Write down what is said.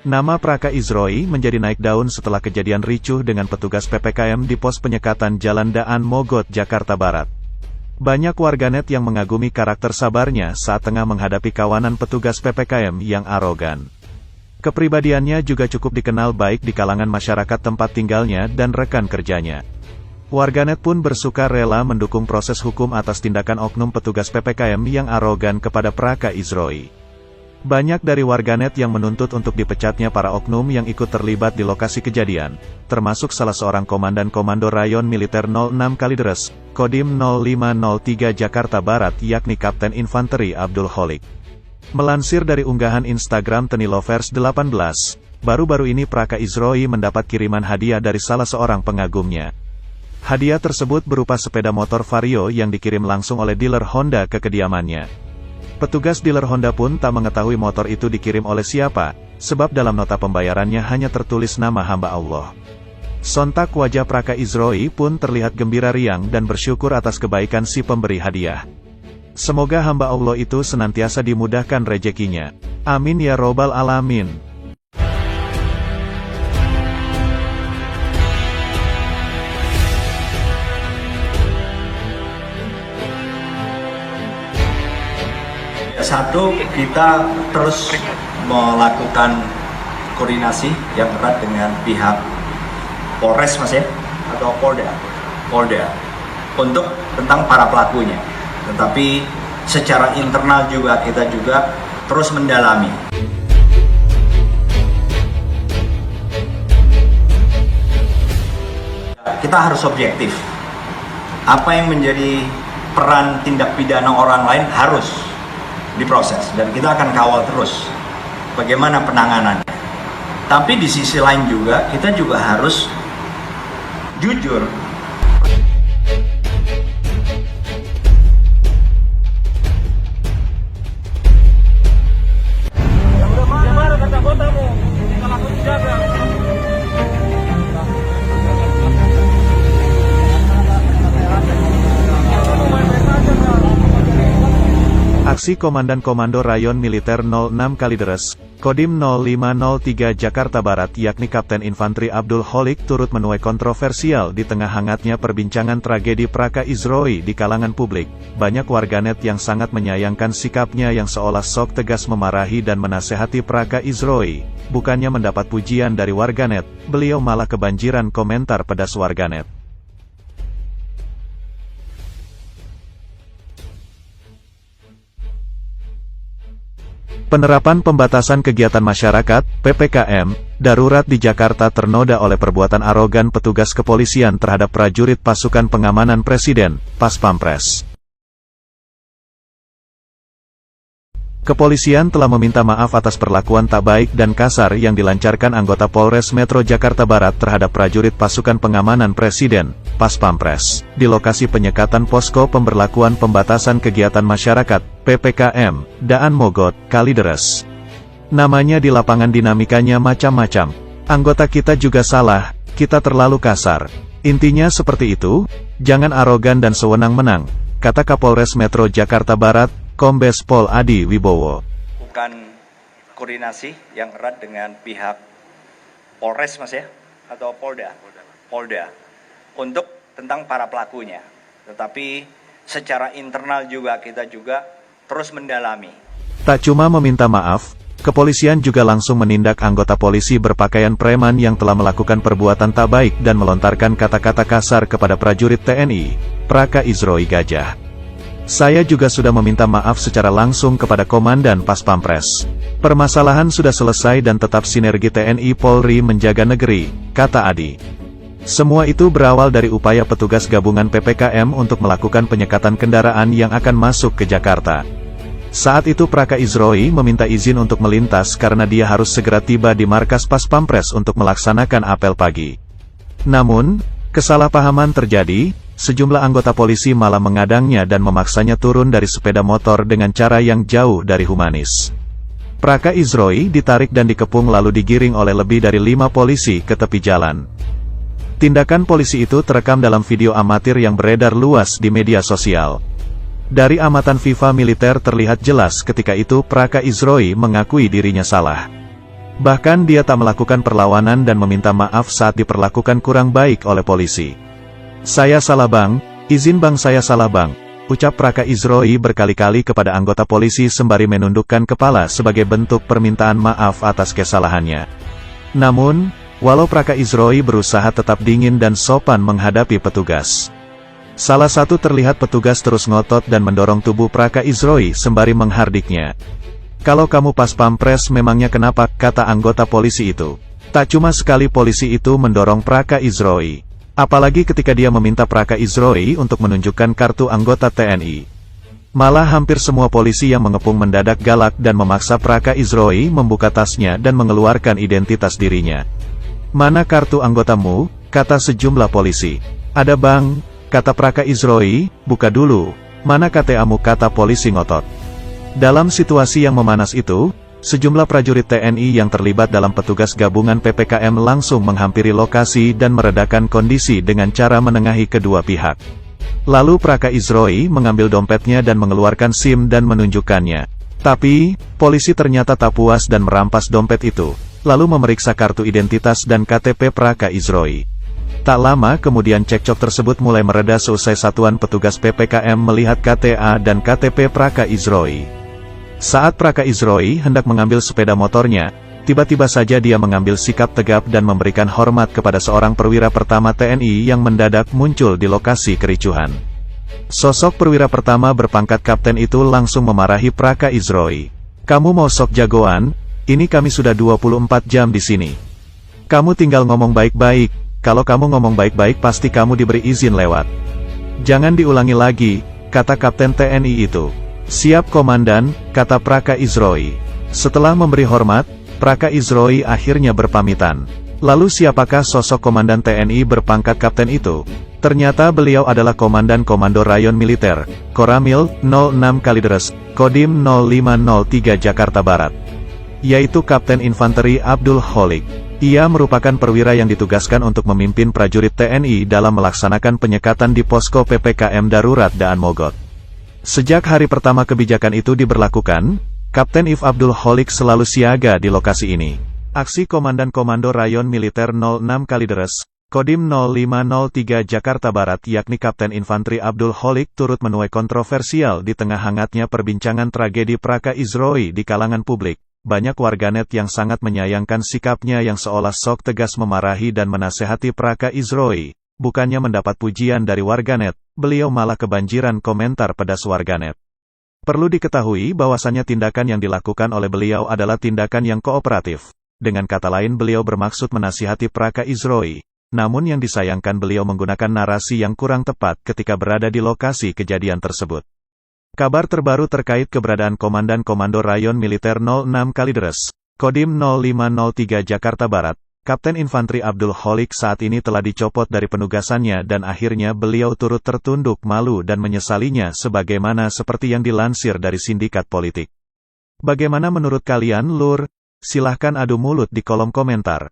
Nama Praka Izroi menjadi naik daun setelah kejadian ricuh dengan petugas PPKM di pos penyekatan Jalan Daan Mogot, Jakarta Barat. Banyak warganet yang mengagumi karakter sabarnya saat tengah menghadapi kawanan petugas PPKM yang arogan. Kepribadiannya juga cukup dikenal baik di kalangan masyarakat tempat tinggalnya dan rekan kerjanya. Warganet pun bersuka rela mendukung proses hukum atas tindakan oknum petugas PPKM yang arogan kepada Praka Izroi. Banyak dari warganet yang menuntut untuk dipecatnya para oknum yang ikut terlibat di lokasi kejadian, termasuk salah seorang komandan Komando Rayon Militer 06 Kalideres, Kodim 0503 Jakarta Barat yakni Kapten Infanteri Abdul Holik. Melansir dari unggahan Instagram Tenilovers 18, baru-baru ini Praka Izroi mendapat kiriman hadiah dari salah seorang pengagumnya. Hadiah tersebut berupa sepeda motor Vario yang dikirim langsung oleh dealer Honda ke kediamannya. Petugas dealer Honda pun tak mengetahui motor itu dikirim oleh siapa, sebab dalam nota pembayarannya hanya tertulis nama hamba Allah. Sontak wajah Praka Izroi pun terlihat gembira riang dan bersyukur atas kebaikan si pemberi hadiah. Semoga hamba Allah itu senantiasa dimudahkan rezekinya. Amin ya robbal alamin. Satu, kita terus melakukan koordinasi yang erat dengan pihak Polres, Mas ya, atau Polda, untuk tentang para pelakunya. Tetapi secara internal juga kita juga terus mendalami. Kita harus objektif. Apa yang menjadi peran tindak pidana orang lain harus diproses, dan kita akan kawal terus bagaimana penanganannya. Tapi di sisi lain juga kita juga harus jujur. Aksi Komandan Komando Rayon Militer 06 Kalideres, Kodim 0503 Jakarta Barat yakni Kapten Infanteri Abdul Holik turut menuai kontroversial di tengah hangatnya perbincangan tragedi Praka Izroi di kalangan publik. Banyak warganet yang sangat menyayangkan sikapnya yang seolah sok tegas memarahi dan menasehati Praka Izroi. Bukannya mendapat pujian dari warganet, beliau malah kebanjiran komentar pedas warganet. Penerapan pembatasan kegiatan masyarakat, PPKM, darurat di Jakarta ternoda oleh perbuatan arogan petugas kepolisian terhadap prajurit pasukan pengamanan Presiden, Pas Pampres. Kepolisian telah meminta maaf atas perlakuan tak baik dan kasar yang dilancarkan anggota Polres Metro Jakarta Barat terhadap prajurit pasukan pengamanan Presiden, Pas Pampres, di lokasi penyekatan posko pemberlakuan pembatasan kegiatan masyarakat, PPKM, Daan Mogot, Kalideres. Namanya di lapangan dinamikanya macam-macam. Anggota kita juga salah, kita terlalu kasar. Intinya seperti itu, jangan arogan dan sewenang-menang, kata Kapolres Metro Jakarta Barat, Kombes Pol Adi Wibowo. Bukan koordinasi yang erat dengan pihak Polres, Mas ya, atau Polda, untuk tentang para pelakunya. Tetapi secara internal juga kita juga terus mendalami. Tak cuma meminta maaf, kepolisian juga langsung menindak anggota polisi berpakaian preman yang telah melakukan perbuatan tak baik dan melontarkan kata-kata kasar kepada prajurit TNI, Praka Izroi Gajah. Saya juga sudah meminta maaf secara langsung kepada Komandan Pas Pampres. Permasalahan sudah selesai dan tetap sinergi TNI Polri menjaga negeri, kata Adi. Semua itu berawal dari upaya petugas gabungan PPKM untuk melakukan penyekatan kendaraan yang akan masuk ke Jakarta. Saat itu Praka Izroi meminta izin untuk melintas karena dia harus segera tiba di markas Pas Pampres untuk melaksanakan apel pagi. Namun, kesalahpahaman terjadi. Sejumlah anggota polisi malah mengadangnya dan memaksanya turun dari sepeda motor dengan cara yang jauh dari humanis. Praka Izroi ditarik dan dikepung lalu digiring oleh lebih dari 5 polisi ke tepi jalan. Tindakan polisi itu terekam dalam video amatir yang beredar luas di media sosial. Dari amatan FIFA militer terlihat jelas ketika itu Praka Izroi mengakui dirinya salah. Bahkan dia tak melakukan perlawanan dan meminta maaf saat diperlakukan kurang baik oleh polisi. "Saya salah bang, izin bang, saya salah bang," ucap Praka Izroi berkali-kali kepada anggota polisi sembari menundukkan kepala sebagai bentuk permintaan maaf atas kesalahannya. Namun, walau Praka Izroi berusaha tetap dingin dan sopan menghadapi petugas, salah satu terlihat petugas terus ngotot dan mendorong tubuh Praka Izroi sembari menghardiknya. "Kalau kamu pas pampres memangnya kenapa?" kata anggota polisi itu. Tak cuma sekali polisi itu mendorong Praka Izroi, apalagi ketika dia meminta Praka Izroi untuk menunjukkan kartu anggota TNI. Malah hampir semua polisi yang mengepung mendadak galak dan memaksa Praka Izroi membuka tasnya dan mengeluarkan identitas dirinya. "Mana kartu anggotamu?" kata sejumlah polisi. "Ada bang," kata Praka Izroi. "Buka dulu." "Mana KTA-mu?" kata polisi ngotot. Dalam situasi yang memanas itu, sejumlah prajurit TNI yang terlibat dalam petugas gabungan PPKM langsung menghampiri lokasi dan meredakan kondisi dengan cara menengahi kedua pihak. Lalu Praka Izroi mengambil dompetnya dan mengeluarkan SIM dan menunjukkannya. Tapi, polisi ternyata tak puas dan merampas dompet itu, lalu memeriksa kartu identitas dan KTP Praka Izroi. Tak lama kemudian cekcok tersebut mulai mereda seusai satuan petugas PPKM melihat KTA dan KTP Praka Izroi. Saat Praka Izroi hendak mengambil sepeda motornya, tiba-tiba saja dia mengambil sikap tegap dan memberikan hormat kepada seorang perwira pertama TNI yang mendadak muncul di lokasi kericuhan. Sosok perwira pertama berpangkat kapten itu langsung memarahi Praka Izroi. "Kamu mau sok jagoan? Ini kami sudah 24 jam di sini. Kamu tinggal ngomong baik-baik, kalau kamu ngomong baik-baik pasti kamu diberi izin lewat. Jangan diulangi lagi," kata kapten TNI itu. "Siap komandan," kata Praka Izroi. Setelah memberi hormat, Praka Izroi akhirnya berpamitan. Lalu siapakah sosok komandan TNI berpangkat kapten itu? Ternyata beliau adalah Komandan Komando Rayon Militer, Koramil 06 Kalideres, Kodim 0503 Jakarta Barat, yaitu Kapten Infanteri Abdul Holik. Ia merupakan perwira yang ditugaskan untuk memimpin prajurit TNI dalam melaksanakan penyekatan di posko PPKM Darurat Daan Mogot. Sejak hari pertama kebijakan itu diberlakukan, Kapten If Abdul Holik selalu siaga di lokasi ini. Aksi Komandan Komando Rayon Militer 06 Kalideres, Kodim 0503 Jakarta Barat yakni Kapten Infanteri Abdul Holik turut menuai kontroversial di tengah hangatnya perbincangan tragedi Praka Izroi di kalangan publik. Banyak warganet yang sangat menyayangkan sikapnya yang seolah sok tegas memarahi dan menasehati Praka Izroi. Bukannya mendapat pujian dari warganet, beliau malah kebanjiran komentar pedas warganet. Perlu diketahui bahwasannya tindakan yang dilakukan oleh beliau adalah tindakan yang kooperatif. Dengan kata lain beliau bermaksud menasihati Praka Izroi. Namun yang disayangkan beliau menggunakan narasi yang kurang tepat ketika berada di lokasi kejadian tersebut. Kabar terbaru terkait keberadaan Komandan Komando Rayon Militer 06 Kalideres, Kodim 0503 Jakarta Barat, Kapten Infanteri Abdul Holik saat ini telah dicopot dari penugasannya dan akhirnya beliau turut tertunduk malu dan menyesalinya sebagaimana seperti yang dilansir dari sindikat politik. Bagaimana menurut kalian, Lur? Silahkan adu mulut di kolom komentar.